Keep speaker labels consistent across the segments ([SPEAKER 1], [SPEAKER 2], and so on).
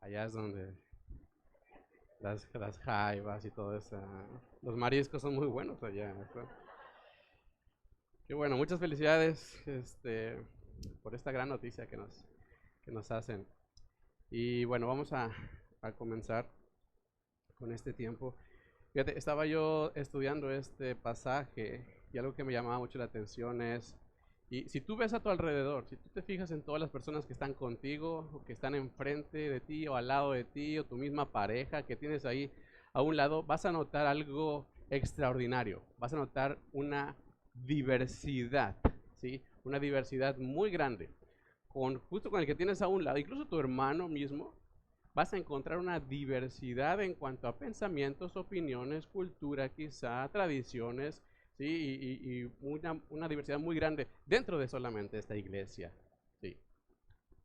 [SPEAKER 1] Allá es donde las jaivas y todo eso. Los mariscos son muy buenos allá. ¿No? Qué bueno, muchas felicidades por esta gran noticia que nos hacen. Y bueno, vamos a comenzar con este tiempo. Fíjate, estaba yo estudiando este pasaje y algo que me llamaba mucho la atención es, y si tú ves a tu alrededor, si tú te fijas en todas las personas que están contigo, o que están enfrente de ti, o al lado de ti, o tu misma pareja que tienes ahí a un lado, vas a notar algo extraordinario, vas a notar una diversidad, ¿sí? Una diversidad muy grande, justo con el que tienes a un lado, incluso tu hermano mismo, vas a encontrar una diversidad en cuanto a pensamientos, opiniones, cultura, quizá, tradiciones, ¿sí? Y una diversidad muy grande dentro de solamente esta iglesia, ¿sí?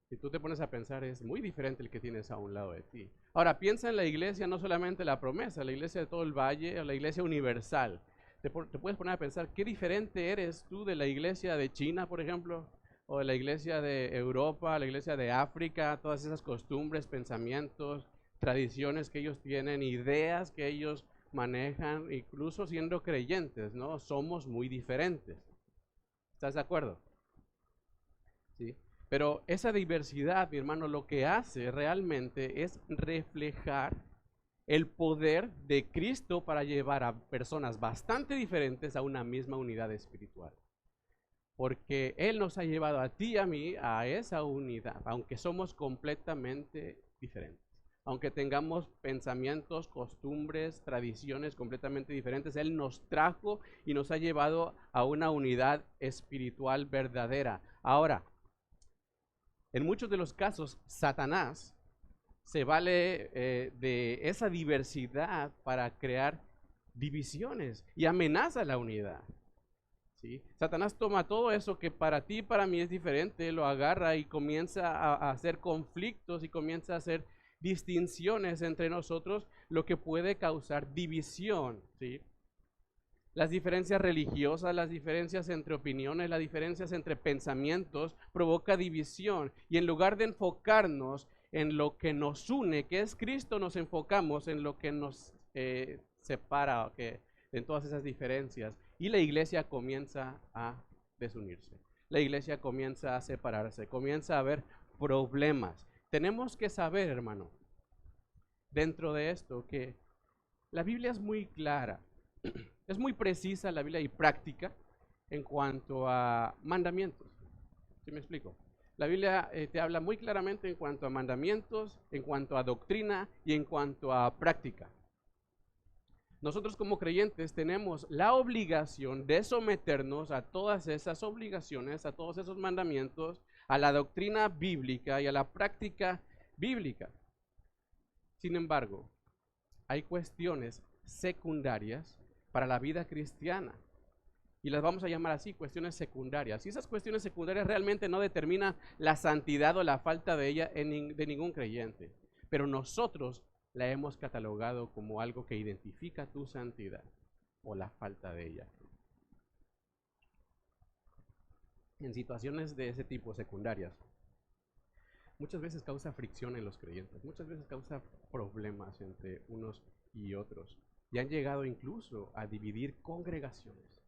[SPEAKER 1] Si tú te pones a pensar, es muy diferente el que tienes a un lado de ti. Ahora, piensa en la iglesia, no solamente la promesa, la iglesia de todo el valle, o la iglesia universal. Te puedes poner a pensar, ¿qué diferente eres tú de la iglesia de China, por ejemplo? O de la iglesia de Europa, la iglesia de África, todas esas costumbres, pensamientos, tradiciones que ellos tienen, ideas que ellos manejan, incluso siendo creyentes, ¿no? Somos muy diferentes. ¿Estás de acuerdo? ¿Sí? Pero esa diversidad, mi hermano, lo que hace realmente es reflejar el poder de Cristo para llevar a personas bastante diferentes a una misma unidad espiritual. Porque Él nos ha llevado a ti y a mí a esa unidad, aunque somos completamente diferentes. Aunque tengamos pensamientos, costumbres, tradiciones completamente diferentes, Él nos trajo y nos ha llevado a una unidad espiritual verdadera. Ahora, en muchos de los casos, Satanás se vale de esa diversidad para crear divisiones y amenaza la unidad. ¿Sí? Satanás toma todo eso que para ti y para mí es diferente, lo agarra y comienza a hacer conflictos y comienza a hacer distinciones entre nosotros, lo que puede causar división. ¿Sí? Las diferencias religiosas, las diferencias entre opiniones, las diferencias entre pensamientos provoca división. Y en lugar de enfocarnos en lo que nos une, que es Cristo, nos enfocamos en lo que nos separa, en todas esas diferencias. Y la iglesia comienza a desunirse. La iglesia comienza a separarse, comienza a haber problemas. Tenemos que saber, hermano, dentro de esto, que la Biblia es muy clara. Es muy precisa la Biblia y práctica en cuanto a mandamientos. ¿Sí me explico? La Biblia te habla muy claramente en cuanto a mandamientos, en cuanto a doctrina y en cuanto a práctica. Nosotros como creyentes tenemos la obligación de someternos a todas esas obligaciones, a todos esos mandamientos, a la doctrina bíblica y a la práctica bíblica. Sin embargo, hay cuestiones secundarias para la vida cristiana. Y las vamos a llamar así, cuestiones secundarias. Y esas cuestiones secundarias realmente no determinan la santidad o la falta de ella de ningún creyente. Pero nosotros la hemos catalogado como algo que identifica tu santidad o la falta de ella. En situaciones de ese tipo secundarias, muchas veces causa fricción en los creyentes, muchas veces causa problemas entre unos y otros. Y han llegado incluso a dividir congregaciones.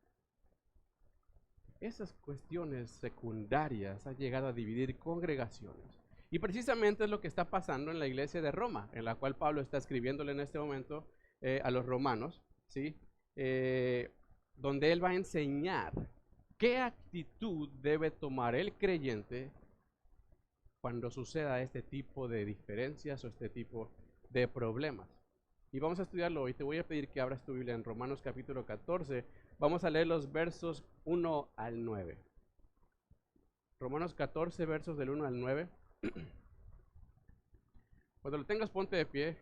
[SPEAKER 1] Esas cuestiones secundarias han llegado a dividir congregaciones. Y precisamente es lo que está pasando en la iglesia de Roma, en la cual Pablo está escribiéndole en este momento a los romanos, ¿sí? Donde él va a enseñar qué actitud debe tomar el creyente cuando suceda este tipo de diferencias o este tipo de problemas. Y vamos a estudiarlo hoy. Te voy a pedir que abras tu Biblia en Romanos capítulo 14. Vamos a leer los versos 1 al 9. Romanos 14, versos del 1 al 9. Cuando lo tengas, ponte de pie.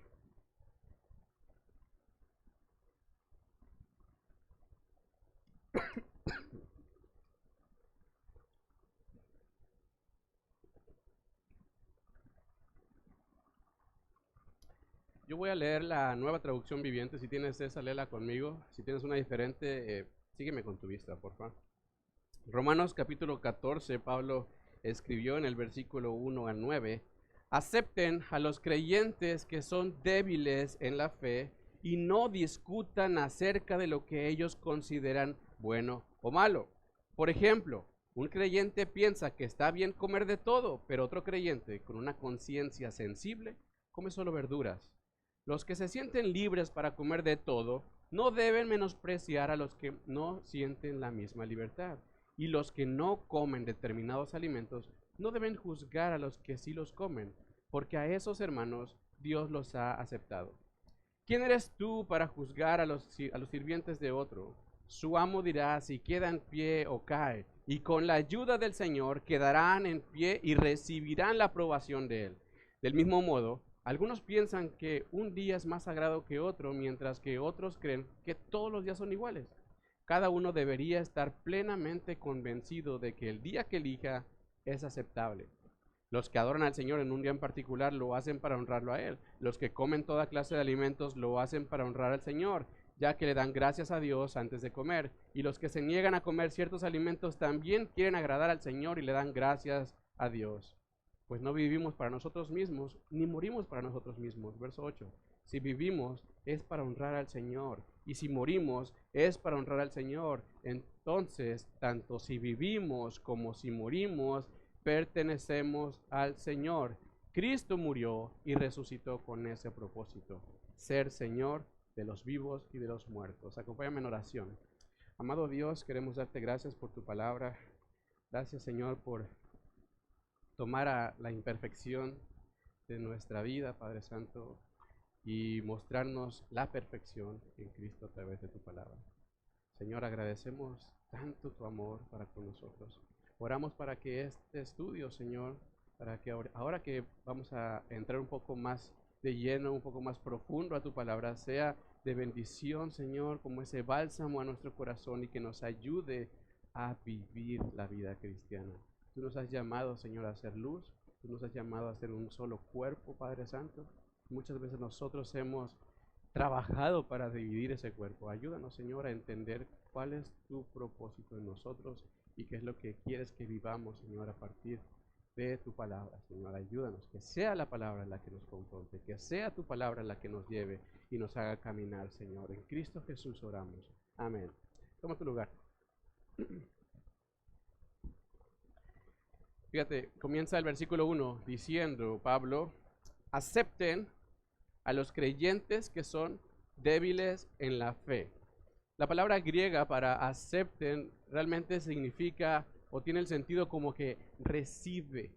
[SPEAKER 1] Yo voy a leer la nueva traducción viviente. Si tienes esa, léela conmigo. Si tienes una diferente, sígueme con tu vista, por favor. Romanos capítulo 14, Pablo escribió en el versículo 1 al 9. Acepten a los creyentes que son débiles en la fe y no discutan acerca de lo que ellos consideran bueno o malo. Por ejemplo, un creyente piensa que está bien comer de todo, pero otro creyente con una conciencia sensible come solo verduras. Los que se sienten libres para comer de todo no deben menospreciar a los que no sienten la misma libertad. Y los que no comen determinados alimentos no deben juzgar a los que sí los comen, porque a esos hermanos Dios los ha aceptado. ¿Quién eres tú para juzgar a los sirvientes de otro? Su amo dirá si queda en pie o cae, y con la ayuda del Señor quedarán en pie y recibirán la aprobación de Él. Del mismo modo, algunos piensan que un día es más sagrado que otro, mientras que otros creen que todos los días son iguales. Cada uno debería estar plenamente convencido de que el día que elija es aceptable. Los que adoran al Señor en un día en particular lo hacen para honrarlo a Él. Los que comen toda clase de alimentos lo hacen para honrar al Señor, ya que le dan gracias a Dios antes de comer. Y los que se niegan a comer ciertos alimentos también quieren agradar al Señor y le dan gracias a Dios. Pues no vivimos para nosotros mismos, ni morimos para nosotros mismos. Verso 8. Si vivimos es para honrar al Señor, y si morimos es para honrar al Señor. Entonces, tanto si vivimos como si morimos, pertenecemos al Señor. Cristo murió y resucitó con ese propósito, ser Señor de los vivos y de los muertos. Acompáñame en oración. Amado Dios, queremos darte gracias por tu palabra. Gracias, Señor, por tomar a la imperfección de nuestra vida, Padre Santo, y mostrarnos la perfección en Cristo a través de tu palabra. Señor, agradecemos tanto tu amor para con nosotros. Oramos para que este estudio, Señor, para que ahora que vamos a entrar un poco más de lleno, un poco más profundo a tu palabra, sea de bendición, Señor, como ese bálsamo a nuestro corazón y que nos ayude a vivir la vida cristiana. Tú nos has llamado, Señor, a ser luz. Tú nos has llamado a ser un solo cuerpo, Padre Santo. Muchas veces nosotros hemos trabajado para dividir ese cuerpo. Ayúdanos, Señor, a entender cuál es tu propósito en nosotros y qué es lo que quieres que vivamos, Señor, a partir de tu palabra. Señor, ayúdanos, que sea la palabra la que nos confronte, que sea tu palabra la que nos lleve y nos haga caminar, Señor. En Cristo Jesús oramos. Amén. Toma tu lugar. Fíjate, comienza el versículo 1 diciendo, Pablo, acepten a los creyentes que son débiles en la fe. La palabra griega para acepten realmente significa o tiene el sentido como que recibe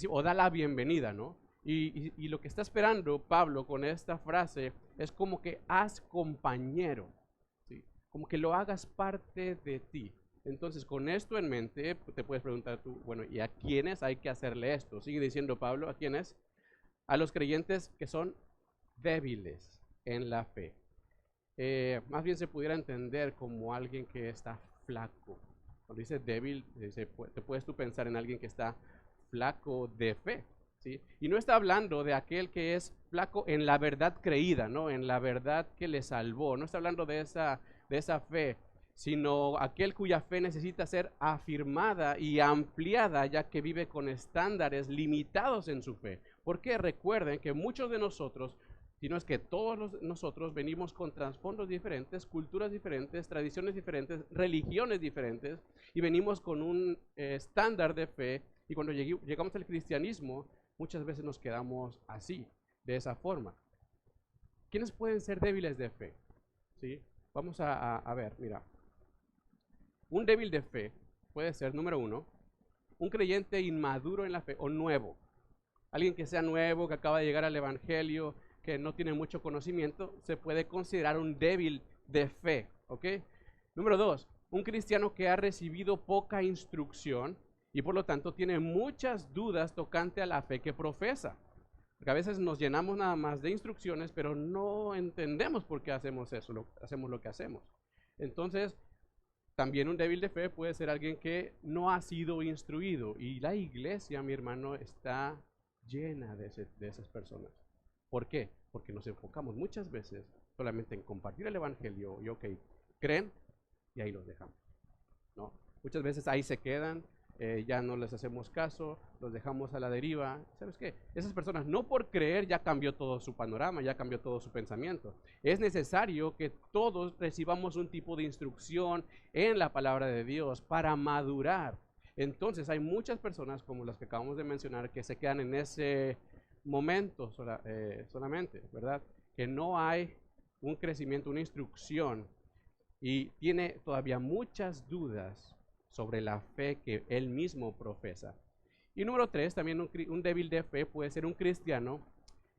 [SPEAKER 1] o da la bienvenida, ¿no? Y lo que está esperando Pablo con esta frase es como que haz compañero, ¿sí? Como que lo hagas parte de ti. Entonces, con esto en mente, te puedes preguntar tú, bueno, ¿y a quiénes hay que hacerle esto? Sigue diciendo Pablo, ¿a quiénes? A los creyentes que son débiles en la fe. Más bien se pudiera entender como alguien que está flaco. Cuando dice débil, te puedes tú pensar en alguien que está flaco de fe, ¿sí? Y no está hablando de aquel que es flaco en la verdad creída, ¿no? En la verdad que le salvó. No está hablando de esa fe, sino aquel cuya fe necesita ser afirmada y ampliada, ya que vive con estándares limitados en su fe. Porque recuerden que muchos de nosotros, sino es que todos nosotros venimos con trasfondos diferentes, culturas diferentes, tradiciones diferentes, religiones diferentes, y venimos con un estándar de fe, y cuando llegamos al cristianismo, muchas veces nos quedamos así, de esa forma. ¿Quiénes pueden ser débiles de fe? ¿Sí? Vamos a ver, mira. Un débil de fe puede ser, número uno, un creyente inmaduro en la fe o nuevo. Alguien que sea nuevo, que acaba de llegar al evangelio, que no tiene mucho conocimiento, se puede considerar un débil de fe, ¿ok? Número dos, un cristiano que ha recibido poca instrucción y por lo tanto tiene muchas dudas tocante a la fe que profesa. Porque a veces nos llenamos nada más de instrucciones, pero no entendemos por qué hacemos eso, hacemos lo que hacemos. Entonces, también un débil de fe puede ser alguien que no ha sido instruido. Y la iglesia, mi hermano, está llena de esas personas. ¿Por qué? Porque nos enfocamos muchas veces solamente en compartir el evangelio y ok, creen y ahí los dejamos, ¿no? Muchas veces ahí se quedan, ya no les hacemos caso, los dejamos a la deriva. ¿Sabes qué? Esas personas no por creer ya cambió todo su panorama, ya cambió todo su pensamiento. Es necesario que todos recibamos un tipo de instrucción en la palabra de Dios para madurar. Entonces hay muchas personas como las que acabamos de mencionar que se quedan en ese momento solamente, ¿verdad? Que no hay un crecimiento, una instrucción, y tiene todavía muchas dudas sobre la fe que él mismo profesa. Y número 3, también un débil de fe puede ser un cristiano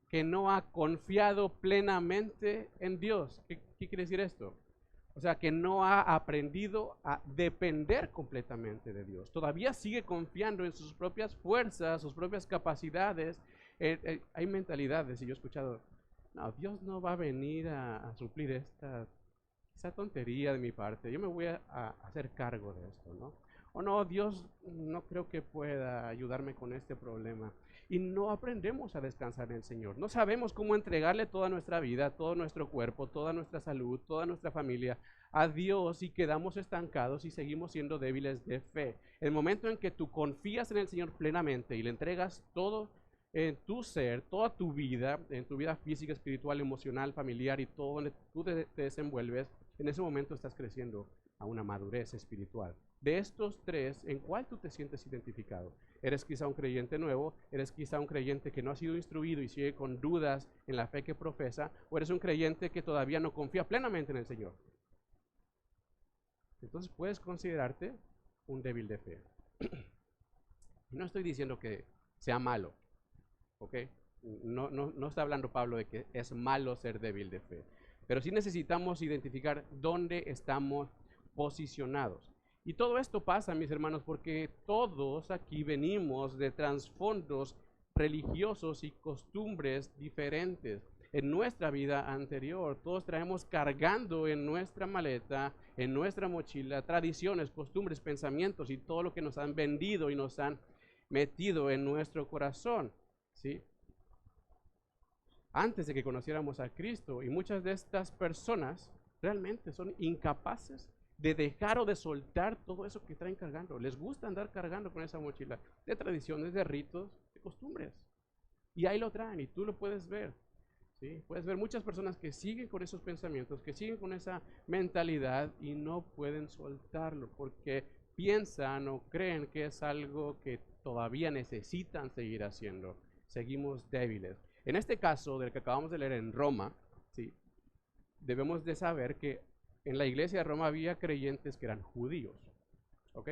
[SPEAKER 1] que no ha confiado plenamente en Dios. ¿Qué quiere decir esto? O sea, que no ha aprendido a depender completamente de Dios. Todavía sigue confiando en sus propias fuerzas, sus propias capacidades. Hay mentalidades, y yo he escuchado, no, Dios no va a venir a suplir esa tontería de mi parte, yo me voy a hacer cargo de esto, ¿no? O no, Dios no creo que pueda ayudarme con este problema. Y no aprendemos a descansar en el Señor. No sabemos cómo entregarle toda nuestra vida, todo nuestro cuerpo, toda nuestra salud, toda nuestra familia a Dios, y quedamos estancados y seguimos siendo débiles de fe. El momento en que tú confías en el Señor plenamente y le entregas todo en tu ser, toda tu vida, en tu vida física, espiritual, emocional, familiar y todo donde tú te desenvuelves, en ese momento estás creciendo a una madurez espiritual. De estos tres, ¿en cuál tú te sientes identificado? ¿Eres quizá un creyente nuevo? ¿Eres quizá un creyente que no ha sido instruido y sigue con dudas en la fe que profesa? ¿O eres un creyente que todavía no confía plenamente en el Señor? Entonces puedes considerarte un débil de fe. No estoy diciendo que sea malo, ¿ok? No está hablando Pablo de que es malo ser débil de fe, pero sí necesitamos identificar dónde estamos posicionados. Y todo esto pasa, mis hermanos, porque todos aquí venimos de trasfondos religiosos y costumbres diferentes. En nuestra vida anterior, todos traemos cargando en nuestra maleta, en nuestra mochila, tradiciones, costumbres, pensamientos y todo lo que nos han vendido y nos han metido en nuestro corazón, ¿sí? Antes de que conociéramos a Cristo, y muchas de estas personas realmente son incapaces de dejar o de soltar todo eso que traen cargando. Les gusta andar cargando con esa mochila de tradiciones, de ritos, de costumbres. Y ahí lo traen y tú lo puedes ver. ¿Sí? Puedes ver muchas personas que siguen con esos pensamientos, que siguen con esa mentalidad y no pueden soltarlo porque piensan o creen que es algo que todavía necesitan seguir haciendo. Seguimos débiles. En este caso del que acabamos de leer en Roma, ¿sí? Debemos de saber que en la iglesia de Roma había creyentes que eran judíos, ¿ok?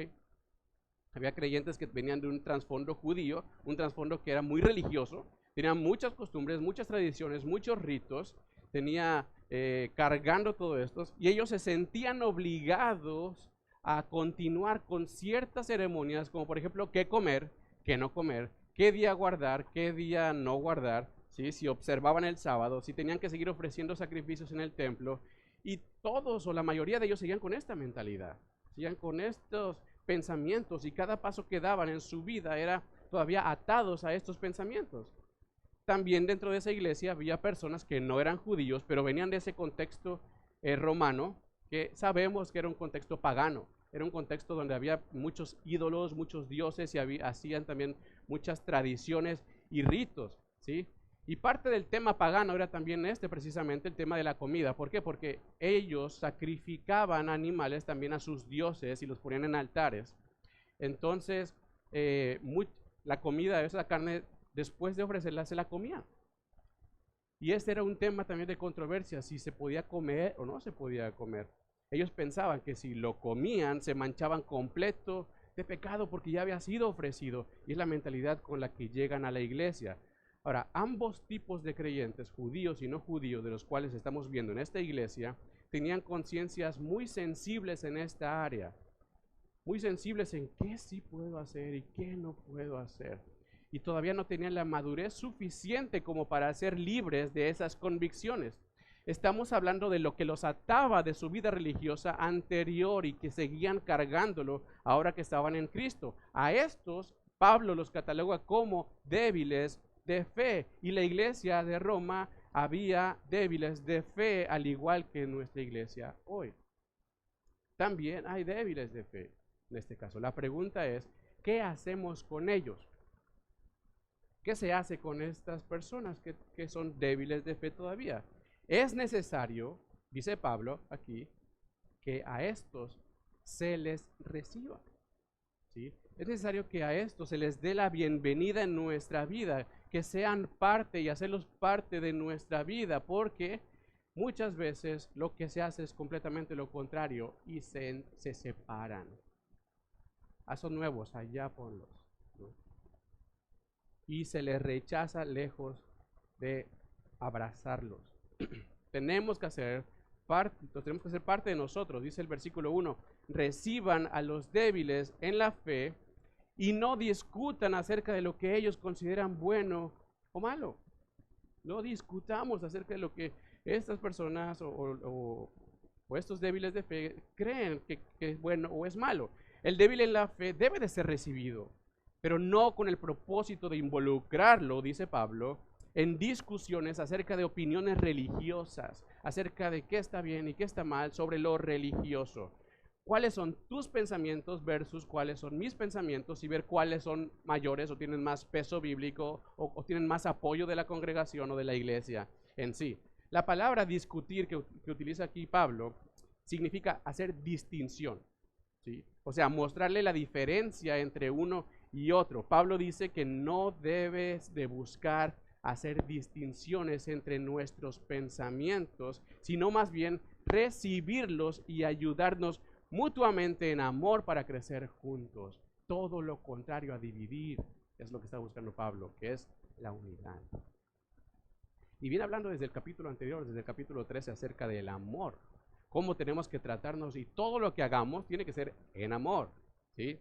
[SPEAKER 1] Había creyentes que venían de un trasfondo judío, un trasfondo que era muy religioso, tenía muchas costumbres, muchas tradiciones, muchos ritos, tenía cargando todo esto, y ellos se sentían obligados a continuar con ciertas ceremonias, como por ejemplo, qué comer, qué no comer, qué día guardar, qué día no guardar, ¿sí? Si observaban el sábado, si tenían que seguir ofreciendo sacrificios en el templo, y todos o la mayoría de ellos seguían con esta mentalidad, seguían con estos pensamientos, y cada paso que daban en su vida era todavía atados a estos pensamientos. También dentro de esa iglesia había personas que no eran judíos, pero venían de ese contexto romano, que sabemos que era un contexto pagano, era un contexto donde había muchos ídolos, muchos dioses, y hacían también muchas tradiciones y ritos, ¿sí? Y parte del tema pagano era también precisamente el tema de la comida. ¿Por qué? Porque ellos sacrificaban animales también a sus dioses y los ponían en altares. Entonces, la comida, esa carne, después de ofrecerla, se la comían. Y este era un tema también de controversia, si se podía comer o no se podía comer. Ellos pensaban que si lo comían, se manchaban completo de pecado porque ya había sido ofrecido. Y es la mentalidad con la que llegan a la iglesia. Ahora, ambos tipos de creyentes, judíos y no judíos, de los cuales estamos viendo en esta iglesia, tenían conciencias muy sensibles en esta área. Muy sensibles en qué sí puedo hacer y qué no puedo hacer. Y todavía no tenían la madurez suficiente como para ser libres de esas convicciones. Estamos hablando de lo que los ataba de su vida religiosa anterior y que seguían cargándolo ahora que estaban en Cristo. A estos, Pablo los cataloga como débiles de fe, y la iglesia de Roma había débiles de fe al igual que en nuestra iglesia hoy. También hay débiles de fe en este caso. La pregunta es, ¿qué hacemos con ellos? ¿Qué se hace con estas personas que son débiles de fe todavía? Es necesario, dice Pablo aquí, que a estos se les reciba. ¿Sí? Es necesario que a estos se les dé la bienvenida en nuestra vida, que sean parte y hacerlos parte de nuestra vida, porque muchas veces lo que se hace es completamente lo contrario y se separan. A esos nuevos, allá ponlos, ¿no? Y se les rechaza lejos de abrazarlos. Tenemos que hacer parte de nosotros, dice el versículo 1, reciban a los débiles en la fe y no discutan acerca de lo que ellos consideran bueno o malo. No discutamos acerca de lo que estas personas o estos débiles de fe creen que es bueno o es malo. El débil en la fe debe de ser recibido, pero no con el propósito de involucrarlo, dice Pablo, en discusiones acerca de opiniones religiosas, acerca de qué está bien y qué está mal sobre lo religioso. ¿Cuáles son tus pensamientos versus cuáles son mis pensamientos? Y ver cuáles son mayores o tienen más peso bíblico o tienen más apoyo de la congregación o de la iglesia en sí. La palabra discutir que utiliza aquí Pablo significa hacer distinción, ¿sí? O sea, mostrarle la diferencia entre uno y otro. Pablo dice que no debes de buscar hacer distinciones entre nuestros pensamientos, sino más bien recibirlos y ayudarnos mutuamente en amor para crecer juntos. Todo lo contrario a dividir es lo que está buscando Pablo, que es la unidad. Y viene hablando desde el capítulo anterior, desde el capítulo 13, acerca del amor. Cómo tenemos que tratarnos y todo lo que hagamos tiene que ser en amor, ¿sí?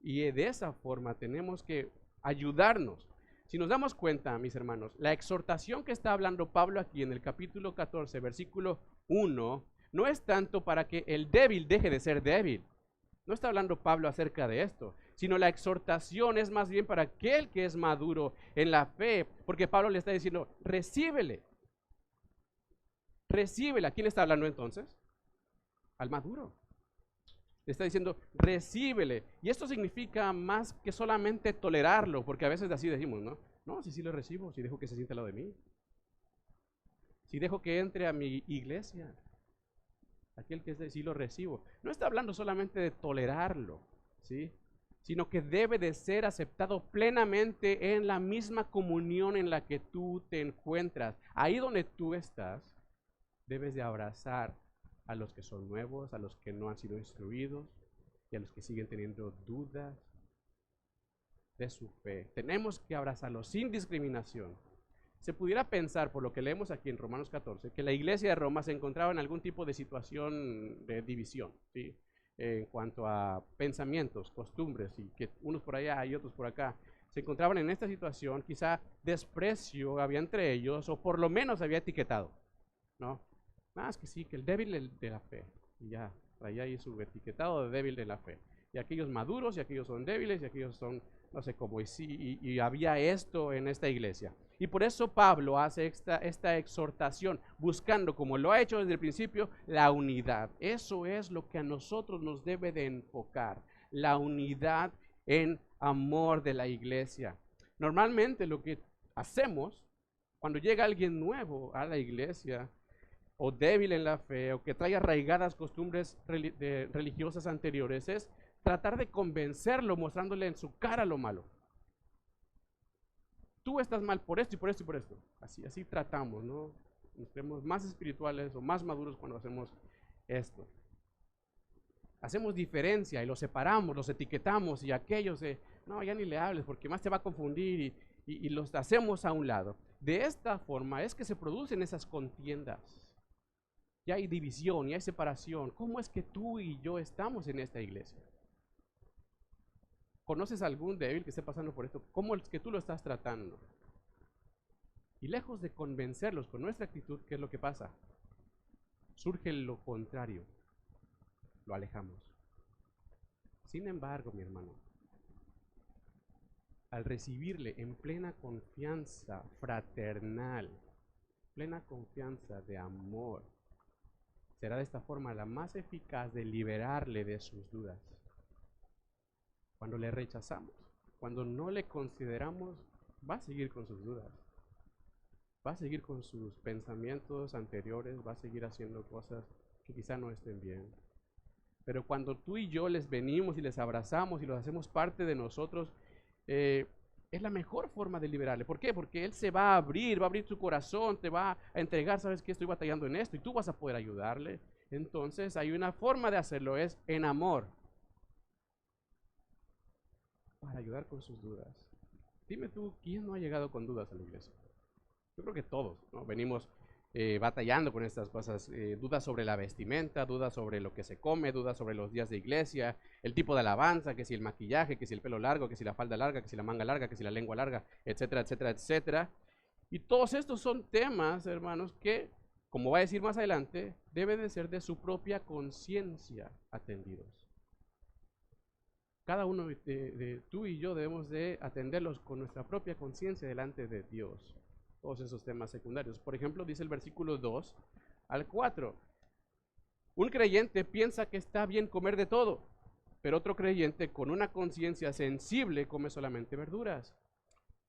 [SPEAKER 1] Y de esa forma tenemos que ayudarnos. Si nos damos cuenta, mis hermanos, la exhortación que está hablando Pablo aquí en el capítulo 14, versículo 1, no es tanto para que el débil deje de ser débil. No está hablando Pablo acerca de esto, sino la exhortación es más bien para aquel que es maduro en la fe, porque Pablo le está diciendo, recíbele. Recíbele. ¿A quién le está hablando entonces? Al maduro. Le está diciendo, recíbele. Y esto significa más que solamente tolerarlo, porque a veces así decimos, ¿no? No, si sí lo recibo, si dejo que se sienta al lado de mí. Si dejo que entre a mi iglesia. Aquel que sí lo recibo. No está hablando solamente de tolerarlo, ¿sí? Sino que debe de ser aceptado plenamente en la misma comunión en la que tú te encuentras. Ahí donde tú estás, debes de abrazar a los que son nuevos, a los que no han sido instruidos y a los que siguen teniendo dudas de su fe. Tenemos que abrazarlos sin discriminación. Se pudiera pensar, por lo que leemos aquí en Romanos 14, que la iglesia de Roma se encontraba en algún tipo de situación de división, ¿sí? En cuanto a pensamientos, costumbres, y que unos por allá y otros por acá se encontraban en esta situación, quizá desprecio había entre ellos, o por lo menos había etiquetado, ¿no? Más que sí, que el débil de la fe, y ya, traía ahí su etiquetado de débil de la fe. Y aquellos maduros, y aquellos son débiles, y aquellos son, no sé cómo, y había esto en esta iglesia. Y por eso Pablo hace esta exhortación, buscando, como lo ha hecho desde el principio, la unidad. Eso es lo que a nosotros nos debe de enfocar, la unidad en amor de la iglesia. Normalmente lo que hacemos cuando llega alguien nuevo a la iglesia, o débil en la fe, o que trae arraigadas costumbres religiosas anteriores, es tratar de convencerlo mostrándole en su cara lo malo. Tú estás mal por esto y por esto y por esto. Así tratamos, ¿no? Nos creemos más espirituales o más maduros cuando hacemos esto. Hacemos diferencia y los separamos, los etiquetamos y aquellos no, ya ni le hables porque más te va a confundir y los hacemos a un lado. De esta forma es que se producen esas contiendas. Ya hay división y hay separación. ¿Cómo es que tú y yo estamos en esta iglesia? ¿Conoces algún débil que esté pasando por esto? ¿Cómo es que tú lo estás tratando? Y lejos de convencerlos con nuestra actitud, ¿qué es lo que pasa? Surge lo contrario. Lo alejamos. Sin embargo, mi hermano, al recibirle en plena confianza fraternal, plena confianza de amor, será de esta forma la más eficaz de liberarle de sus dudas. Cuando le rechazamos, cuando no le consideramos, va a seguir con sus dudas, va a seguir con sus pensamientos anteriores, va a seguir haciendo cosas que quizá no estén bien. Pero cuando tú y yo les venimos y les abrazamos y los hacemos parte de nosotros, es la mejor forma de liberarle. ¿Por qué? Porque él se va a abrir su corazón, te va a entregar, sabes que estoy batallando en esto y tú vas a poder ayudarle. Entonces hay una forma de hacerlo, es en amor, para ayudar con sus dudas. Dime tú, ¿quién no ha llegado con dudas a la iglesia? Yo creo que todos, ¿no? Venimos batallando con estas cosas, dudas sobre la vestimenta, dudas sobre lo que se come, dudas sobre los días de iglesia, el tipo de alabanza, que si el maquillaje, que si el pelo largo, que si la falda larga, que si la manga larga, que si la lengua larga, etcétera, etcétera, etcétera. Y todos estos son temas, hermanos, que, como va a decir más adelante, deben de ser de su propia conciencia atendidos. Cada uno de tú y yo debemos de atenderlos con nuestra propia conciencia delante de Dios. Todos esos temas secundarios. Por ejemplo, dice el versículo 2 al 4. Un creyente piensa que está bien comer de todo, pero otro creyente con una conciencia sensible come solamente verduras.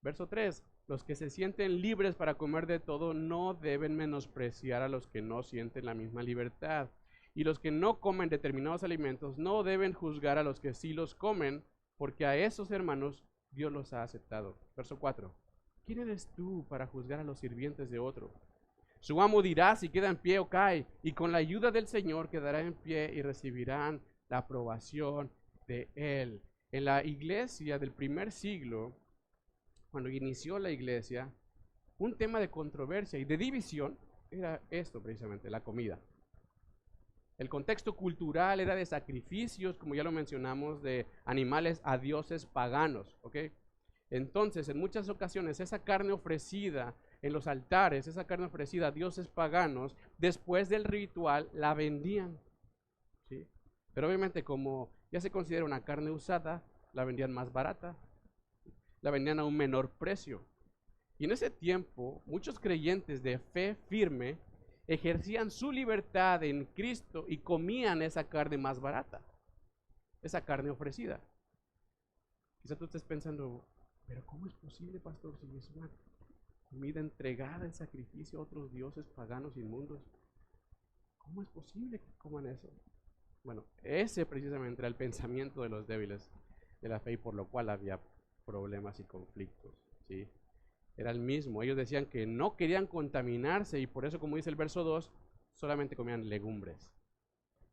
[SPEAKER 1] Verso 3. Los que se sienten libres para comer de todo no deben menospreciar a los que no sienten la misma libertad. Y los que no comen determinados alimentos no deben juzgar a los que sí los comen, porque a esos hermanos Dios los ha aceptado. Verso 4. ¿Quién eres tú para juzgar a los sirvientes de otro? Su amo dirá si queda en pie o cae, y con la ayuda del Señor quedará en pie y recibirán la aprobación de Él. En la iglesia del primer siglo, cuando inició la iglesia, un tema de controversia y de división era esto precisamente, la comida. El contexto cultural era de sacrificios, como ya lo mencionamos, de animales a dioses paganos, ¿ok? Entonces, en muchas ocasiones, esa carne ofrecida en los altares, esa carne ofrecida a dioses paganos, después del ritual la vendían, ¿sí? Pero obviamente, como ya se considera una carne usada, la vendían más barata, la vendían a un menor precio. Y en ese tiempo, muchos creyentes de fe firme ejercían su libertad en Cristo y comían esa carne más barata, esa carne ofrecida. Quizá tú estés pensando, pero ¿cómo es posible, pastor, si es una comida entregada en sacrificio a otros dioses paganos inmundos? ¿Cómo es posible que coman eso? Bueno, ese precisamente era el pensamiento de los débiles de la fe y por lo cual había problemas y conflictos, ¿sí? Era el mismo. Ellos decían que no querían contaminarse y por eso, como dice el verso 2, solamente comían legumbres.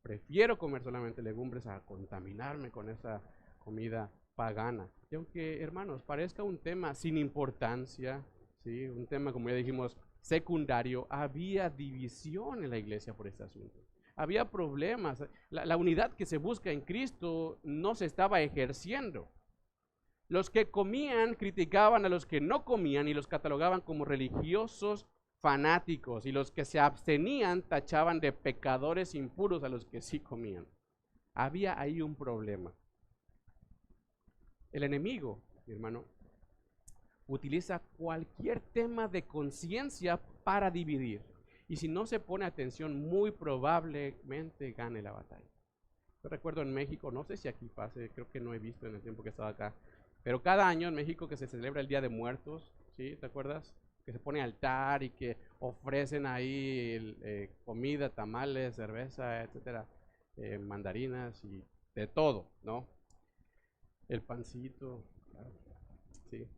[SPEAKER 1] Prefiero comer solamente legumbres a contaminarme con esa comida pagana. Y aunque, hermanos, parezca un tema sin importancia, ¿sí? Un tema, como ya dijimos, secundario, había división en la iglesia por este asunto. Había problemas. La unidad que se busca en Cristo no se estaba ejerciendo. Los que comían criticaban a los que no comían y los catalogaban como religiosos fanáticos, y los que se abstenían tachaban de pecadores impuros a los que sí comían. Había ahí un problema. El enemigo, mi hermano, utiliza cualquier tema de conciencia para dividir. Y si no se pone atención, muy probablemente gane la batalla. Yo recuerdo en México, no sé si aquí pase, creo que no he visto en el tiempo que he estado acá, pero cada año en México que se celebra el Día de Muertos, ¿sí? ¿Te acuerdas? Que se pone altar y que ofrecen ahí comida, tamales, cerveza, etcétera, mandarinas y de todo, ¿no? El pancito, claro, sí.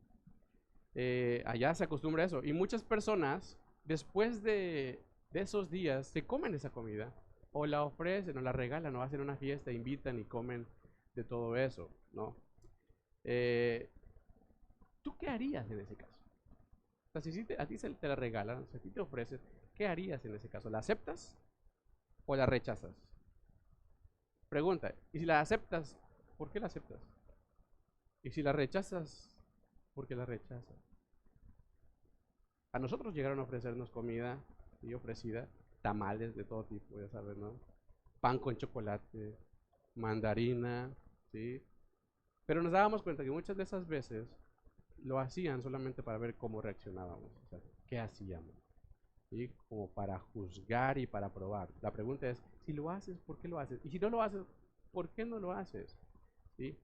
[SPEAKER 1] Allá se acostumbra a eso. Y muchas personas, después de esos días, se comen esa comida, o la ofrecen, o la regalan, o hacen una fiesta, invitan y comen de todo eso, ¿no? ¿Tú qué harías en ese caso? O sea, si a ti te la regalan, si a ti te ofrecen, ¿qué harías en ese caso? ¿La aceptas o la rechazas? Pregunta, ¿y si la aceptas, por qué la aceptas? Y si la rechazas, ¿por qué la rechazas? A nosotros llegaron a ofrecernos comida y ofrecida, tamales de todo tipo, ya sabes, ¿no? Pan con chocolate, mandarina, ¿sí? Pero nos dábamos cuenta que muchas de esas veces lo hacían solamente para ver cómo reaccionábamos, o sea, qué hacíamos, ¿sí? Como para juzgar y para probar. La pregunta es, si lo haces, ¿por qué lo haces? Y si no lo haces, ¿por qué no lo haces? ¿Sí?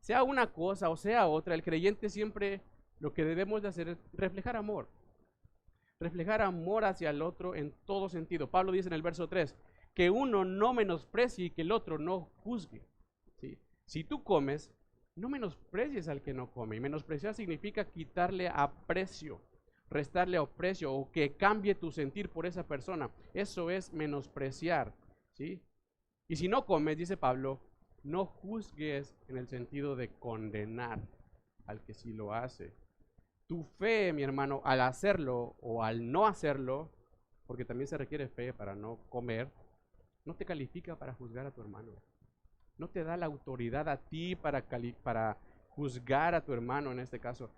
[SPEAKER 1] Sea una cosa o sea otra, el creyente siempre lo que debemos de hacer es reflejar amor. Reflejar amor hacia el otro en todo sentido. Pablo dice en el verso 3, que uno no menosprecie y que el otro no juzgue. ¿Sí? Si tú comes, no menosprecies al que no come. Y menospreciar significa quitarle aprecio, restarle aprecio o que cambie tu sentir por esa persona. Eso es menospreciar. ¿Sí? Y si no comes, dice Pablo, no juzgues en el sentido de condenar al que sí lo hace. Tu fe, mi hermano, al hacerlo o al no hacerlo, porque también se requiere fe para no comer, no te califica para juzgar a tu hermano. No te da la autoridad a ti para juzgar a tu hermano en este caso.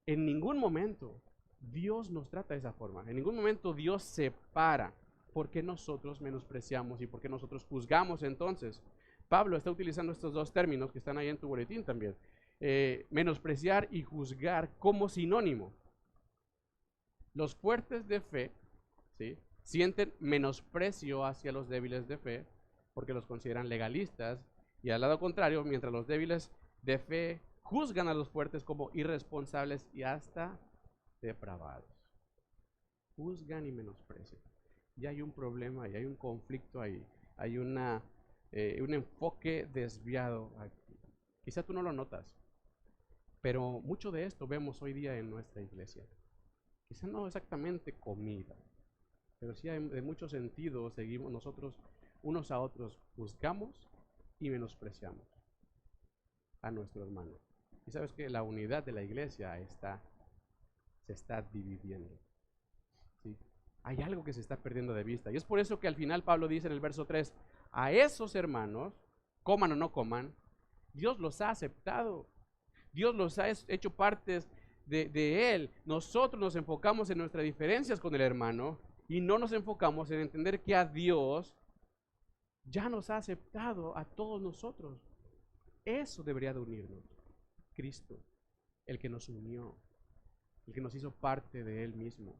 [SPEAKER 1] En ningún momento Dios nos trata de esa forma. En ningún momento Dios separa. ¿Por qué nosotros menospreciamos y por qué nosotros juzgamos entonces? Pablo está utilizando estos dos términos que están ahí en tu boletín también. Menospreciar y juzgar como sinónimo. Los fuertes de fe, ¿sí?, sienten menosprecio hacia los débiles de fe porque los consideran legalistas, y al lado contrario, mientras los débiles de fe juzgan a los fuertes como irresponsables y hasta depravados. Juzgan y menosprecian. Y hay un problema y hay un conflicto ahí. Hay un enfoque desviado aquí. Quizá tú no lo notas, pero mucho de esto vemos hoy día en nuestra iglesia. Quizá no exactamente comida, pero sí de muchos sentidos seguimos nosotros unos a otros, juzgamos y menospreciamos a nuestro hermano. Y sabes que la unidad de la iglesia se está dividiendo. ¿Sí? Hay algo que se está perdiendo de vista. Y es por eso que al final Pablo dice en el verso 3, a esos hermanos, coman o no coman, Dios los ha aceptado. Dios los ha hecho partes de Él. Nosotros nos enfocamos en nuestras diferencias con el hermano y no nos enfocamos en entender que a Dios ya nos ha aceptado a todos nosotros. Eso debería de unirnos. Cristo, el que nos unió, el que nos hizo parte de Él mismo.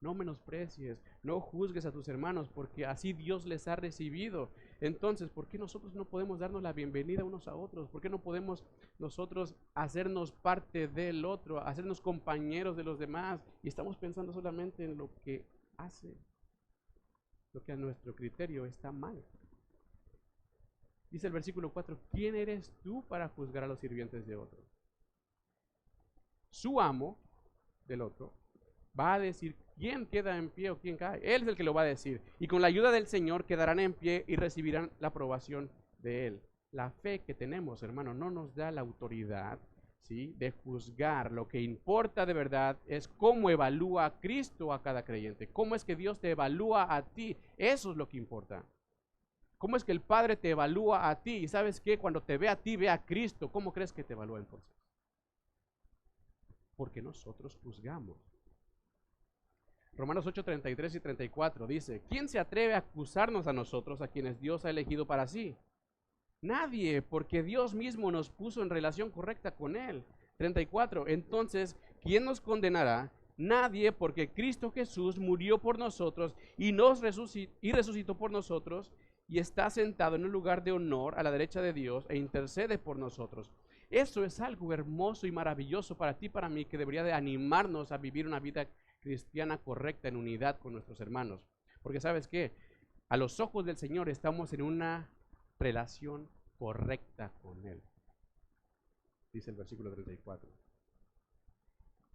[SPEAKER 1] No menosprecies, no juzgues a tus hermanos, porque así Dios les ha recibido. Entonces, ¿por qué nosotros no podemos darnos la bienvenida unos a otros? ¿Por qué no podemos nosotros hacernos parte del otro, hacernos compañeros de los demás? Y estamos pensando solamente en lo que hace, lo que a nuestro criterio está mal. Dice el versículo 4, ¿quién eres tú para juzgar a los sirvientes de otro? Su amo del otro va a decir quién queda en pie o quién cae. Él es el que lo va a decir. Y con la ayuda del Señor quedarán en pie y recibirán la aprobación de Él. La fe que tenemos, hermano, no nos da la autoridad, ¿sí?, de juzgar. Lo que importa de verdad es cómo evalúa Cristo a cada creyente. Cómo es que Dios te evalúa a ti. Eso es lo que importa. ¿Cómo es que el Padre te evalúa a ti? Y ¿sabes qué? Cuando te ve a ti, ve a Cristo. ¿Cómo crees que te evalúa entonces? Porque nosotros juzgamos. Romanos 8, 33 y 34 dice, ¿quién se atreve a acusarnos a nosotros, a quienes Dios ha elegido para sí? Nadie, porque Dios mismo nos puso en relación correcta con Él. 34, entonces, ¿quién nos condenará? Nadie, porque Cristo Jesús murió por nosotros y resucitó por nosotros y está sentado en un lugar de honor a la derecha de Dios e intercede por nosotros. Eso es algo hermoso y maravilloso para ti y para mí, que debería de animarnos a vivir una vida cristiana correcta en unidad con nuestros hermanos. Porque ¿sabes qué? A los ojos del Señor estamos en una relación correcta con Él. Dice el versículo 34.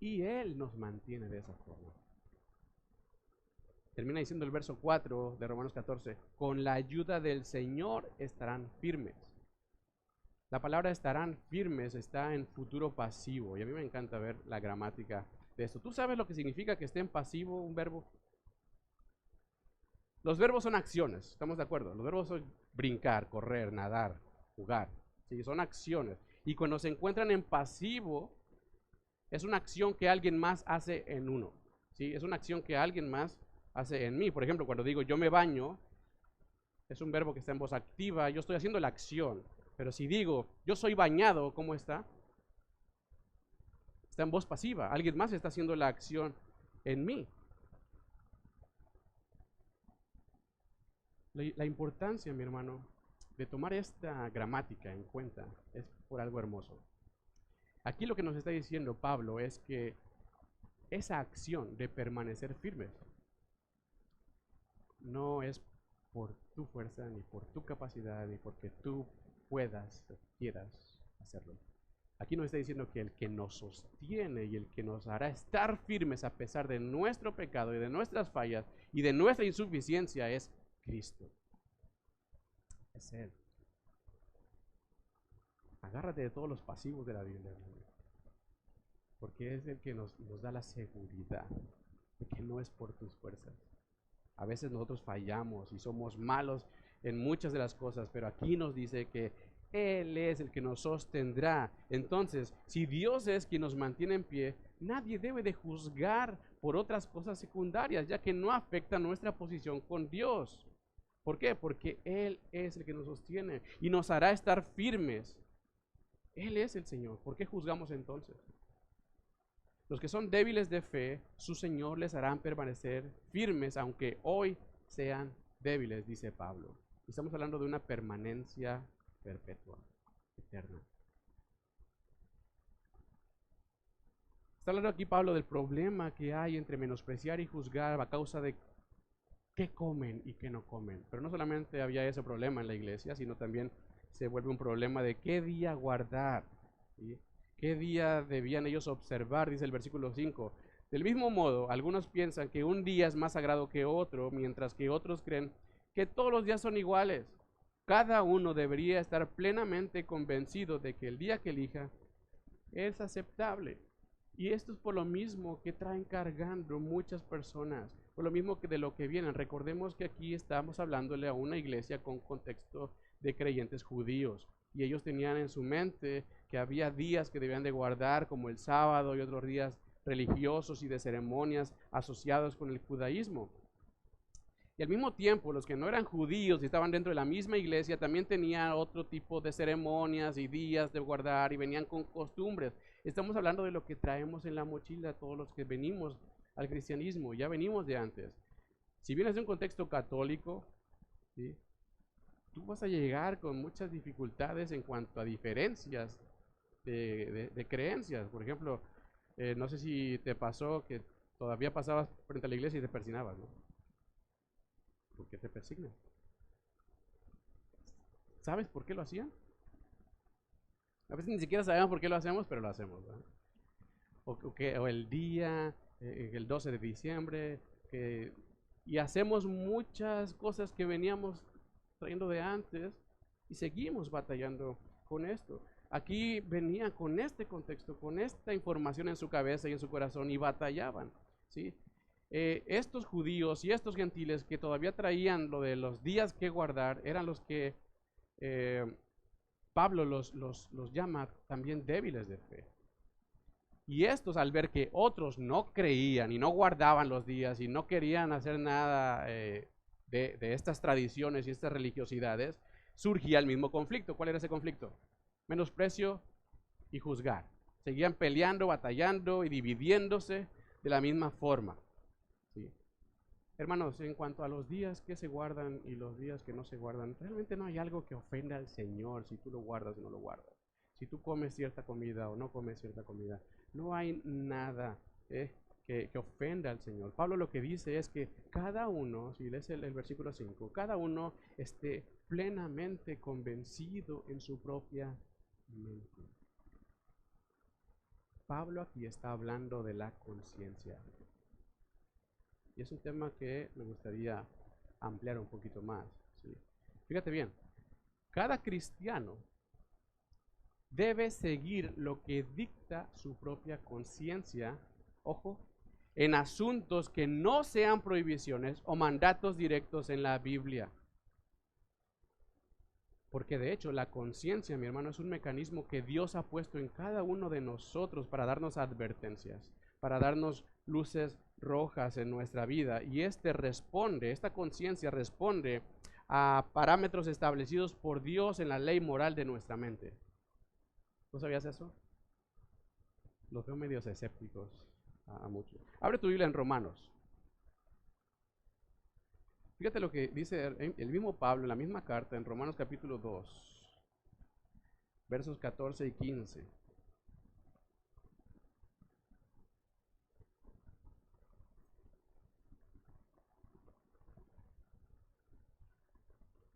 [SPEAKER 1] Y Él nos mantiene de esa forma. Termina diciendo el verso 4 de Romanos 14, con la ayuda del Señor estarán firmes. La palabra estarán firmes está en futuro pasivo, y a mí me encanta ver la gramática de esto. ¿Tú sabes lo que significa que esté en pasivo un verbo? Los verbos son acciones, ¿estamos de acuerdo? Los verbos son brincar, correr, nadar, jugar, ¿sí? Son acciones. Y cuando se encuentran en pasivo, es una acción que alguien más hace en uno, ¿sí? Es una acción que alguien más hace en mí. Por ejemplo, cuando digo yo me baño, es un verbo que está en voz activa, yo estoy haciendo la acción. Pero si digo yo soy bañado, ¿cómo está? Está en voz pasiva. Alguien más está haciendo la acción en mí. La importancia, mi hermano, de tomar esta gramática en cuenta es por algo hermoso. Aquí lo que nos está diciendo Pablo es que esa acción de permanecer firmes no es por tu fuerza, ni por tu capacidad, ni porque tú puedas o quieras hacerlo. Aquí nos está diciendo que el que nos sostiene y el que nos hará estar firmes a pesar de nuestro pecado y de nuestras fallas y de nuestra insuficiencia es Cristo. Es Él. Agárrate de todos los pasivos de la Biblia, porque es el que nos da la seguridad de que no es por tus fuerzas. A veces nosotros fallamos y somos malos en muchas de las cosas, pero aquí nos dice que Él es el que nos sostendrá. Entonces, si Dios es quien nos mantiene en pie, nadie debe de juzgar por otras cosas secundarias, ya que no afecta nuestra posición con Dios. ¿Por qué? Porque Él es el que nos sostiene y nos hará estar firmes. Él es el Señor. ¿Por qué juzgamos entonces? Los que son débiles de fe, su Señor les hará permanecer firmes, aunque hoy sean débiles, dice Pablo. Estamos hablando de una permanencia perpetua, eterna. Está hablando aquí Pablo del problema que hay entre menospreciar y juzgar a causa de qué comen y qué no comen. Pero no solamente había ese problema en la iglesia, sino también se vuelve un problema de qué día guardar, ¿sí? ¿Qué día debían ellos observar? Dice el versículo 5. Del mismo modo, algunos piensan que un día es más sagrado que otro, mientras que otros creen que todos los días son iguales. Cada uno debería estar plenamente convencido de que el día que elija es aceptable. Y esto es por lo mismo que traen cargando muchas personas, por lo mismo que de lo que vienen. Recordemos que aquí estamos hablándole a una iglesia con contexto de creyentes judíos, y ellos tenían en su mente que había días que debían de guardar, como el sábado y otros días religiosos y de ceremonias asociados con el judaísmo. Y al mismo tiempo, los que no eran judíos y estaban dentro de la misma iglesia también tenían otro tipo de ceremonias y días de guardar y venían con costumbres. Estamos hablando de lo que traemos en la mochila todos los que venimos al cristianismo, ya venimos de antes. Si vienes de un contexto católico, ¿sí?, tú vas a llegar con muchas dificultades en cuanto a diferencias de creencias. Por ejemplo, no sé si te pasó que todavía pasabas frente a la iglesia y te persinabas, ¿no? ¿Por qué te persignan? ¿Sabes por qué lo hacían? A veces ni siquiera sabemos por qué lo hacemos, pero lo hacemos, ¿verdad? O el día, el 12 de diciembre, y hacemos muchas cosas que veníamos trayendo de antes y seguimos batallando con esto. Aquí venían con este contexto, con esta información en su cabeza y en su corazón y batallaban, ¿sí? Estos judíos y estos gentiles que todavía traían lo de los días que guardar eran los que Pablo los llama también débiles de fe. Y estos, al ver que otros no creían y no guardaban los días y no querían hacer nada de estas tradiciones y estas religiosidades, surgía el mismo conflicto. ¿Cuál era ese conflicto? Menosprecio y juzgar. Seguían peleando, batallando y dividiéndose de la misma forma, ¿sí? Hermanos, en cuanto a los días que se guardan y los días que no se guardan, realmente no hay algo que ofenda al Señor si tú lo guardas o no lo guardas. Si tú comes cierta comida o no comes cierta comida, no hay nada que ofenda al Señor. Pablo lo que dice es que cada uno, si lees el versículo 5, cada uno esté plenamente convencido en su propia mente. Pablo aquí está hablando de la conciencia. Y es un tema que me gustaría ampliar un poquito más, ¿sí? Fíjate bien, cada cristiano debe seguir lo que dicta su propia conciencia, ojo, en asuntos que no sean prohibiciones o mandatos directos en la Biblia. Porque de hecho la conciencia, mi hermano, es un mecanismo que Dios ha puesto en cada uno de nosotros para darnos advertencias, para darnos luces rojas en nuestra vida. Y esta conciencia responde a parámetros establecidos por Dios en la ley moral de nuestra mente. ¿No sabías eso? Los veo medios escépticos a muchos. Abre tu Biblia en Romanos. Fíjate lo que dice el mismo Pablo en la misma carta en Romanos capítulo 2, versos 14 y 15.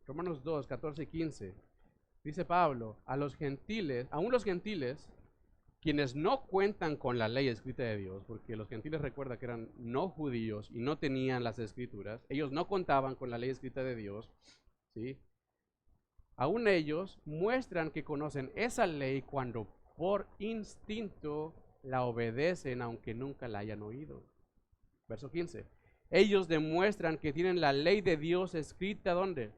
[SPEAKER 1] Romanos 2, 14 y 15. Dice Pablo, a los gentiles, aún los gentiles, quienes no cuentan con la ley escrita de Dios, porque los gentiles recuerda que eran no judíos y no tenían las escrituras, ellos no contaban con la ley escrita de Dios, ¿sí? Aún ellos muestran que conocen esa ley cuando por instinto la obedecen aunque nunca la hayan oído. Verso 15. Ellos demuestran que tienen la ley de Dios escrita ¿dónde?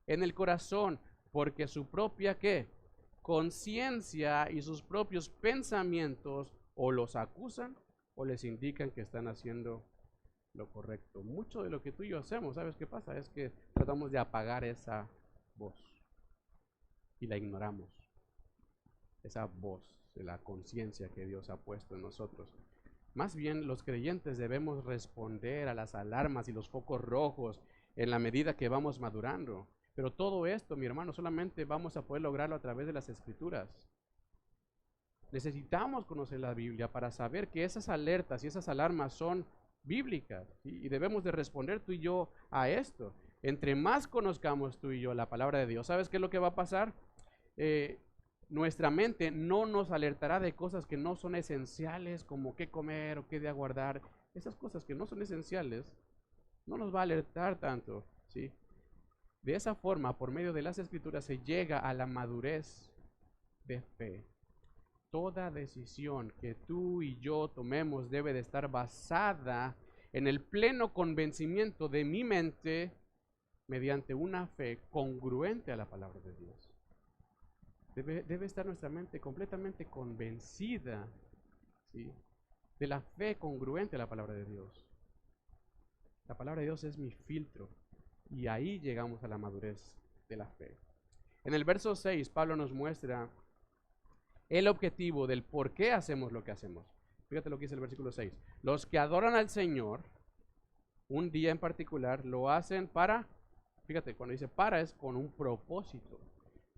[SPEAKER 1] En el corazón, porque su propia ¿qué? Conciencia y sus propios pensamientos o los acusan o les indican que están haciendo lo correcto. Mucho de lo que tú y yo hacemos, ¿sabes qué pasa? Es que tratamos de apagar esa voz y la ignoramos. Esa voz de la conciencia que Dios ha puesto en nosotros. Más bien los creyentes debemos responder a las alarmas y los focos rojos en la medida que vamos madurando. Pero todo esto, mi hermano, solamente vamos a poder lograrlo a través de las Escrituras. Necesitamos conocer la Biblia para saber que esas alertas y esas alarmas son bíblicas, ¿sí? Y debemos de responder tú y yo a esto. Entre más conozcamos tú y yo la palabra de Dios, ¿sabes qué es lo que va a pasar? Nuestra mente no nos alertará de cosas que no son esenciales, como qué comer o qué de aguardar. Esas cosas que no son esenciales no nos va a alertar tanto, ¿sí? De esa forma, por medio de las Escrituras, se llega a la madurez de fe. Toda decisión que tú y yo tomemos debe de estar basada en el pleno convencimiento de mi mente mediante una fe congruente a la palabra de Dios. Debe estar nuestra mente completamente convencida, ¿sí?, de la fe congruente a la palabra de Dios. La palabra de Dios es mi filtro. Y ahí llegamos a la madurez de la fe. En el verso 6, Pablo nos muestra el objetivo del por qué hacemos lo que hacemos. Fíjate lo que dice el versículo 6. Los que adoran al Señor, un día en particular, lo hacen para, fíjate, cuando dice para es con un propósito.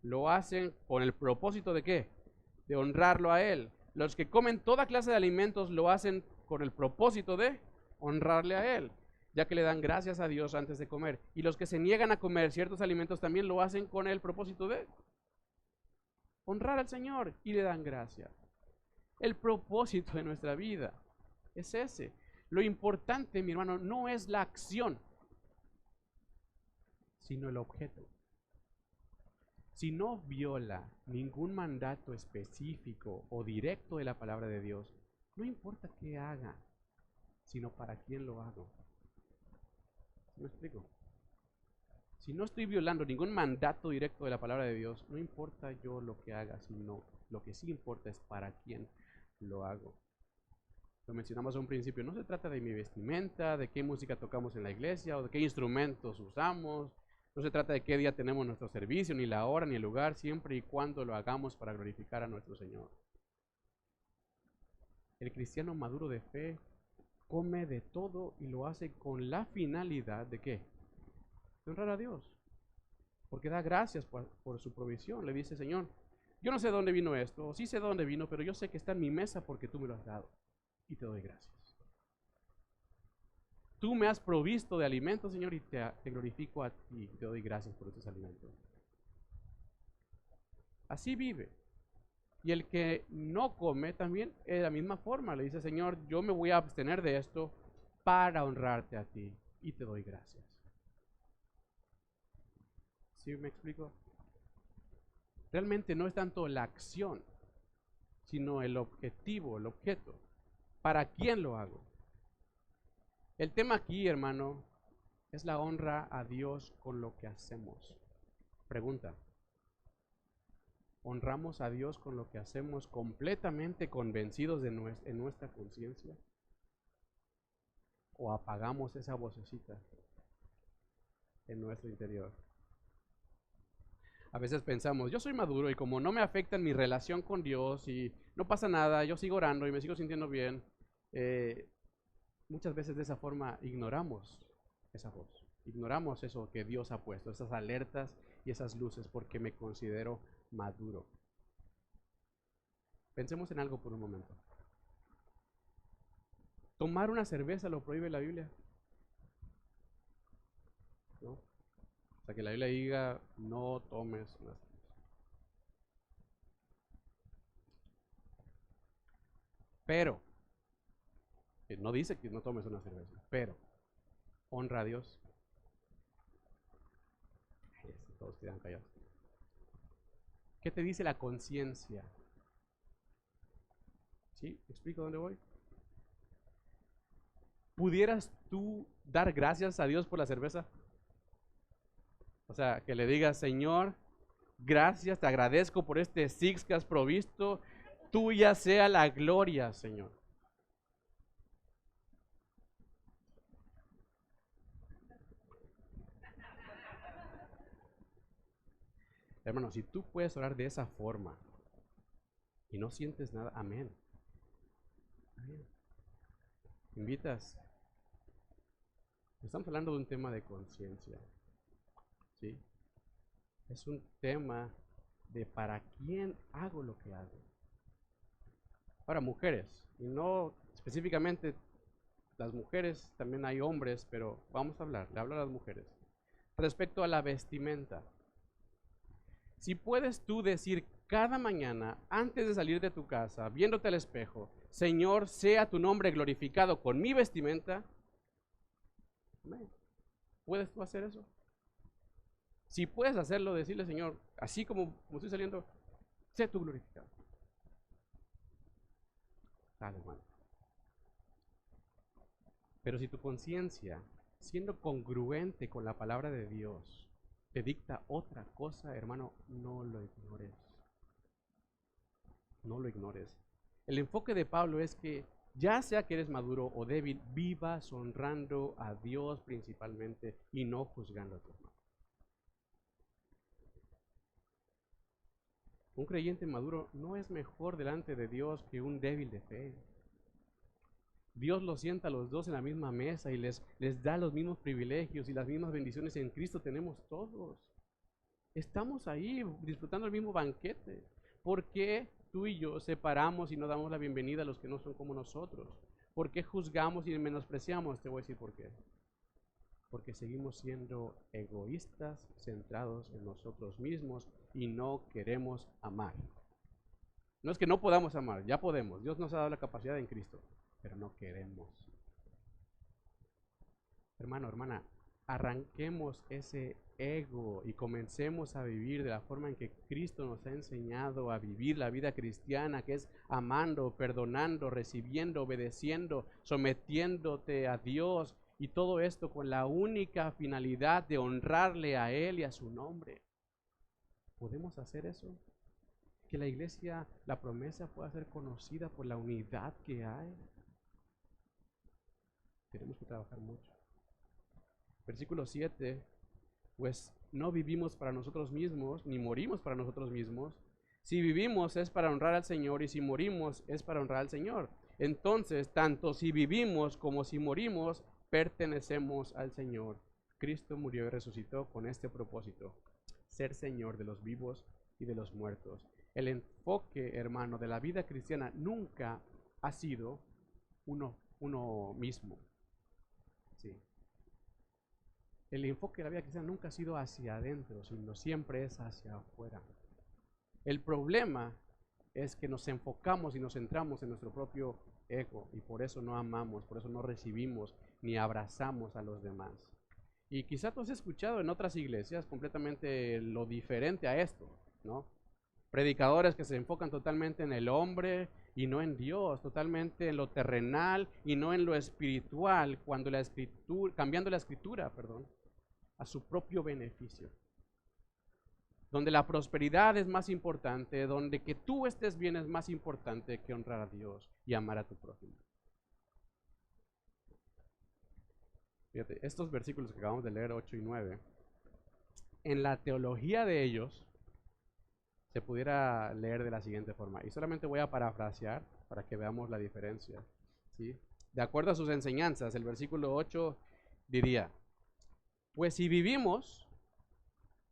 [SPEAKER 1] Lo hacen con el propósito de ¿qué? De honrarlo a Él. Los que comen toda clase de alimentos lo hacen con el propósito de honrarle a Él, ya que le dan gracias a Dios antes de comer. Y los que se niegan a comer ciertos alimentos también lo hacen con el propósito de honrar al Señor y le dan gracias. El propósito de nuestra vida es ese. Lo importante, mi hermano, no es la acción, sino el objeto. Si no viola ningún mandato específico o directo de la palabra de Dios, no importa qué haga, sino para quién lo hago. ¿Me explico? Si no estoy violando ningún mandato directo de la palabra de Dios, no importa yo lo que haga, sino lo que sí importa es para quién lo hago. Lo mencionamos a un principio, no se trata de mi vestimenta, de qué música tocamos en la iglesia o de qué instrumentos usamos. No se trata de qué día tenemos nuestro servicio, ni la hora, ni el lugar, siempre y cuando lo hagamos para glorificar a nuestro Señor. El cristiano maduro de fe come de todo y lo hace con la finalidad de ¿qué? De honrar a Dios. Porque da gracias por su provisión. Le dice, Señor, yo no sé de dónde vino esto, o sí sé de dónde vino, pero yo sé que está en mi mesa porque tú me lo has dado. Y te doy gracias. Tú me has provisto de alimentos, Señor, y te glorifico a ti. Te doy gracias por estos alimentos. Así vive. Y el que no come también de la misma forma. Le dice, Señor, yo me voy a abstener de esto para honrarte a ti. Y te doy gracias. ¿Sí me explico? Realmente no es tanto la acción, sino el objetivo, el objeto. ¿Para quién lo hago? El tema aquí, hermano, es la honra a Dios con lo que hacemos. Pregunta. ¿Honramos a Dios con lo que hacemos completamente convencidos en nuestra conciencia? ¿O apagamos esa vocecita en nuestro interior? A veces pensamos, yo soy maduro y como no me afecta en mi relación con Dios y no pasa nada, yo sigo orando y me sigo sintiendo bien, muchas veces de esa forma ignoramos esa voz. Ignoramos eso que Dios ha puesto, esas alertas y esas luces, porque me considero maduro. Pensemos en algo por un momento. ¿Tomar una cerveza lo prohíbe la Biblia? ¿No? O sea, que la Biblia diga, no tomes una cerveza. Pero, que no dice que no tomes una cerveza, pero, honra a Dios. Todos quedan callados. ¿Qué te dice la conciencia? ¿Sí? ¿Me explico dónde voy? ¿Pudieras tú dar gracias a Dios por la cerveza? O sea, que le digas, Señor, gracias, te agradezco por este six que has provisto, tuya sea la gloria, Señor. Hermano, si tú puedes orar de esa forma y no sientes nada, amén. Amén. Invitas. Estamos hablando de un tema de conciencia, ¿sí? Es un tema de para quién hago lo que hago. Ahora, mujeres, y no específicamente las mujeres, también hay hombres, pero vamos a hablar, le hablo a las mujeres. Respecto a la vestimenta, si puedes tú decir cada mañana, antes de salir de tu casa, viéndote al espejo, Señor, sea tu nombre glorificado con mi vestimenta, ¿puedes tú hacer eso? Si puedes hacerlo, decirle, Señor, así como estoy saliendo, sea tu glorificado. Dale, hermano. Pero si tu conciencia, siendo congruente con la palabra de Dios, te dicta otra cosa, hermano, no lo ignores. No lo ignores. El enfoque de Pablo es que ya sea que eres maduro o débil, vivas honrando a Dios principalmente y no juzgando a tu hermano. Un creyente maduro no es mejor delante de Dios que un débil de fe. Dios los sienta a los dos en la misma mesa y les da los mismos privilegios y las mismas bendiciones en Cristo tenemos todos. Estamos ahí disfrutando el mismo banquete. ¿Por qué tú y yo separamos y no damos la bienvenida a los que no son como nosotros? ¿Por qué juzgamos y menospreciamos? Te voy a decir por qué. Porque seguimos siendo egoístas, centrados en nosotros mismos y no queremos amar. No es que no podamos amar, ya podemos. Dios nos ha dado la capacidad en Cristo, pero no queremos. Hermano, hermana, arranquemos ese ego y comencemos a vivir de la forma en que Cristo nos ha enseñado a vivir la vida cristiana, que es amando, perdonando, recibiendo, obedeciendo, sometiéndote a Dios, y todo esto con la única finalidad de honrarle a Él y a su nombre. ¿Podemos hacer eso? Que la iglesia, la promesa pueda ser conocida por la unidad que hay. Tenemos que trabajar mucho. Versículo 7, pues no vivimos para nosotros mismos, ni morimos para nosotros mismos. Si vivimos es para honrar al Señor, y si morimos es para honrar al Señor. Entonces, tanto si vivimos como si morimos, pertenecemos al Señor. Cristo murió y resucitó con este propósito: ser Señor de los vivos y de los muertos. El enfoque, hermano, de la vida cristiana nunca ha sido uno mismo. Sí. El enfoque de la vida cristiana nunca ha sido hacia adentro, sino siempre es hacia afuera. El problema es que nos enfocamos y nos centramos en nuestro propio ego, y por eso no amamos, por eso no recibimos ni abrazamos a los demás. Y quizá tú has escuchado en otras iglesias completamente lo diferente a esto, ¿no? Predicadores que se enfocan totalmente en el hombre y no en Dios, totalmente en lo terrenal y no en lo espiritual, cuando la escritura, cambiando la escritura, a su propio beneficio. Donde la prosperidad es más importante, donde que tú estés bien es más importante que honrar a Dios y amar a tu prójimo. Fíjate, estos versículos que acabamos de leer, 8 y 9, en la teología de ellos se pudiera leer de la siguiente forma, y solamente voy a parafrasear para que veamos la diferencia, ¿sí? De acuerdo a sus enseñanzas, el versículo 8 diría: Pues si vivimos,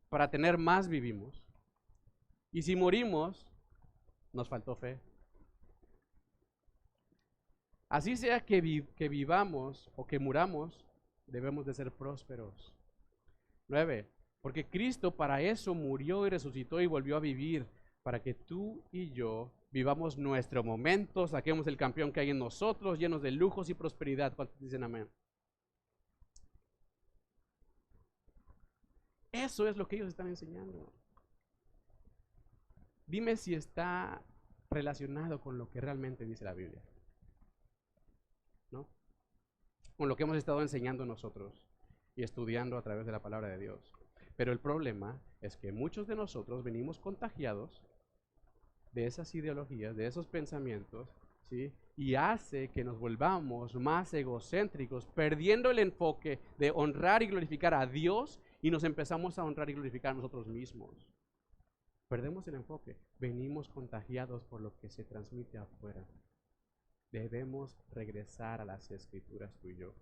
[SPEAKER 1] para tener más vivimos. Y si morimos, nos faltó fe. Así sea que vivamos o que muramos, debemos de ser prósperos. 9. Porque Cristo para eso murió y resucitó y volvió a vivir, para que tú y yo vivamos nuestro momento, saquemos el campeón que hay en nosotros, llenos de lujos y prosperidad. ¿Cuántos dicen amén? Eso es lo que ellos están enseñando. Dime si está relacionado con lo que realmente dice la Biblia, ¿no? Con lo que hemos estado enseñando nosotros y estudiando a través de la palabra de Dios. Pero el problema es que muchos de nosotros venimos contagiados de esas ideologías, de esos pensamientos, ¿sí? Y hace que nos volvamos más egocéntricos, perdiendo el enfoque de honrar y glorificar a Dios, y nos empezamos a honrar y glorificar a nosotros mismos. Perdemos el enfoque, venimos contagiados por lo que se transmite afuera. Debemos regresar a las Escrituras tú y yo.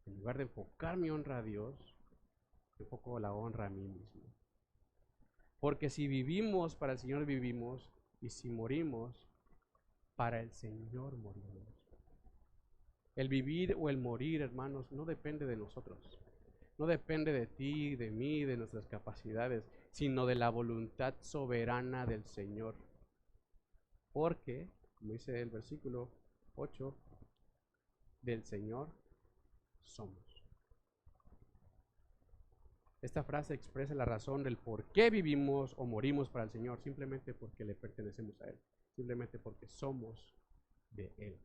[SPEAKER 1] En lugar de enfocar mi honra a Dios, enfoco la honra a mí mismo. Porque si vivimos, para el Señor vivimos, y si morimos, para el Señor morimos. El vivir o el morir, hermanos, no depende de nosotros. No depende de ti, de mí, de nuestras capacidades, sino de la voluntad soberana del Señor. Porque, como dice el versículo 8, del Señor somos. Esta frase expresa la razón del por qué vivimos o morimos para el Señor, simplemente porque le pertenecemos a Él, simplemente porque somos de Él.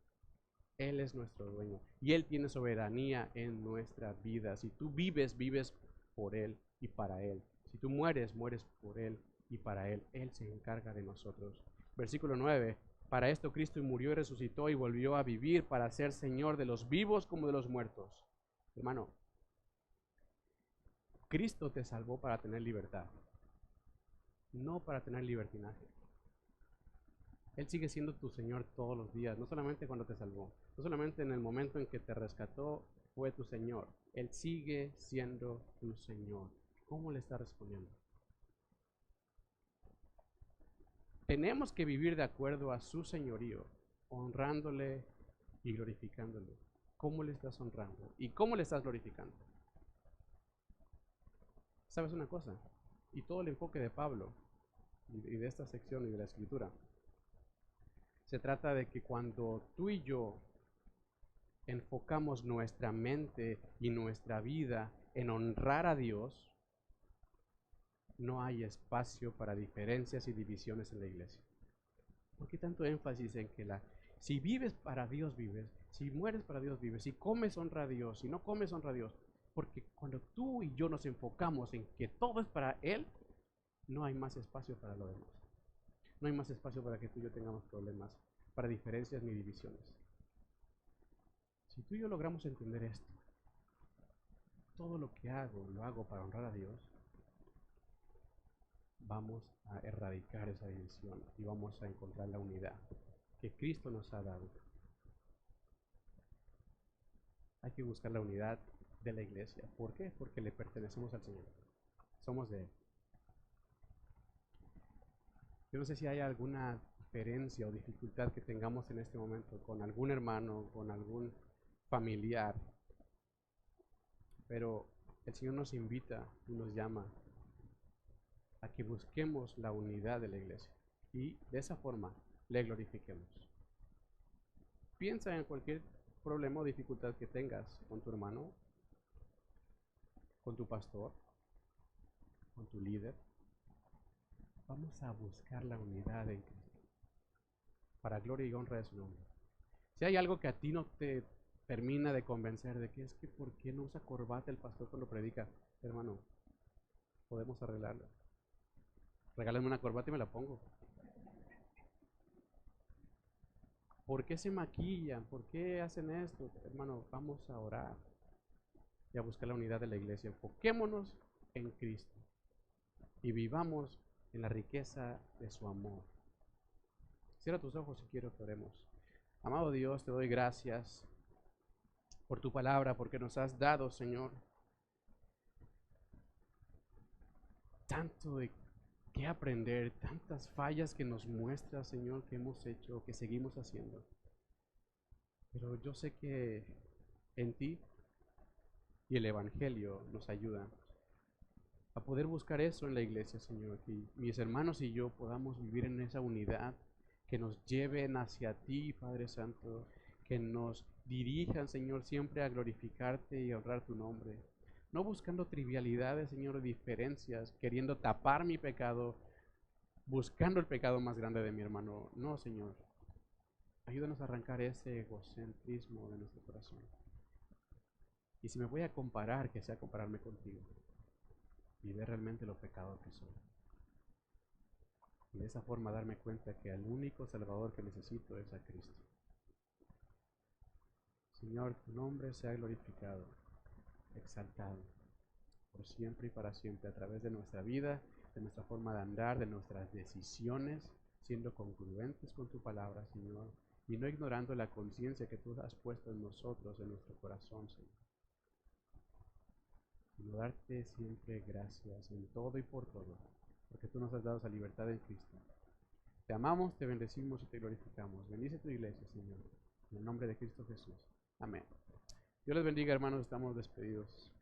[SPEAKER 1] Él es nuestro dueño y Él tiene soberanía en nuestra vida. Si tú vives, vives por Él y para Él. Si tú mueres, mueres por Él y para Él. Él se encarga de nosotros. Versículo 9. Para esto Cristo murió y resucitó y volvió a vivir para ser Señor de los vivos como de los muertos. Hermano, Cristo te salvó para tener libertad, no para tener libertinaje. Él sigue siendo tu Señor todos los días, no solamente cuando te salvó, no solamente en el momento en que te rescató fue tu Señor. Él sigue siendo tu Señor. ¿Cómo le está respondiendo? Tenemos que vivir de acuerdo a su señorío, honrándole y glorificándole. ¿Cómo le estás honrando? ¿Y cómo le estás glorificando? ¿Sabes una cosa? Y todo el enfoque de Pablo y de esta sección y de la escritura se trata de que cuando tú y yo enfocamos nuestra mente y nuestra vida en honrar a Dios, no hay espacio para diferencias y divisiones en la iglesia. ¿Por qué tanto énfasis en que si vives para Dios vives, si mueres para Dios vives, si comes honra a Dios, si no comes honra a Dios? Porque cuando tú y yo nos enfocamos en que todo es para Él, no hay más espacio para lo demás. No hay más espacio para que tú y yo tengamos problemas, para diferencias ni divisiones. Si tú y yo logramos entender esto, todo lo que hago, lo hago para honrar a Dios, vamos a erradicar esa división y vamos a encontrar la unidad que Cristo nos ha dado. Hay que buscar la unidad de la iglesia. ¿Por qué? Porque le pertenecemos al Señor. Somos de Él. Yo no sé si hay alguna diferencia o dificultad que tengamos en este momento con algún hermano, con algún familiar, pero el Señor nos invita y nos llama a que busquemos la unidad de la iglesia y de esa forma le glorifiquemos. Piensa en cualquier problema o dificultad que tengas con tu hermano, con tu pastor, con tu líder. Vamos a buscar la unidad en Cristo para gloria y honra de su nombre. Si hay algo que a ti no te termina de convencer de que es que ¿por qué no usa corbata el pastor cuando predica? Hermano, podemos arreglarlo. Regálame una corbata y me la pongo. ¿Por qué se maquillan? ¿Por qué hacen esto? Hermano, vamos a orar y a buscar la unidad de la iglesia. Enfoquémonos en Cristo y vivamos en la riqueza de su amor. Cierra tus ojos si quiero que oremos. Amado Dios, te doy gracias por tu palabra, porque nos has dado, Señor, tanto de qué aprender, tantas fallas que nos muestra, Señor, que hemos hecho, que seguimos haciendo. Pero yo sé que en ti y el Evangelio nos ayuda a poder buscar eso en la iglesia, Señor, que mis hermanos y yo podamos vivir en esa unidad, que nos lleven hacia ti, Padre Santo, que nos dirijan, Señor, siempre a glorificarte y a honrar tu nombre. No buscando trivialidades, Señor, diferencias, queriendo tapar mi pecado, buscando el pecado más grande de mi hermano. No, Señor. Ayúdanos a arrancar ese egocentrismo de nuestro corazón. Y si me voy a comparar, que sea compararme contigo y ver realmente lo pecador que soy. Y de esa forma darme cuenta que el único Salvador que necesito es a Cristo. Señor, tu nombre sea glorificado, exaltado, por siempre y para siempre, a través de nuestra vida, de nuestra forma de andar, de nuestras decisiones, siendo congruentes con tu palabra, Señor, y no ignorando la conciencia que tú has puesto en nosotros, en nuestro corazón, Señor. Sino darte siempre gracias en todo y por todo, porque tú nos has dado esa libertad en Cristo. Te amamos, te bendecimos y te glorificamos. Bendice tu iglesia, Señor, en el nombre de Cristo Jesús. Amén. Dios les bendiga, hermanos, estamos despedidos.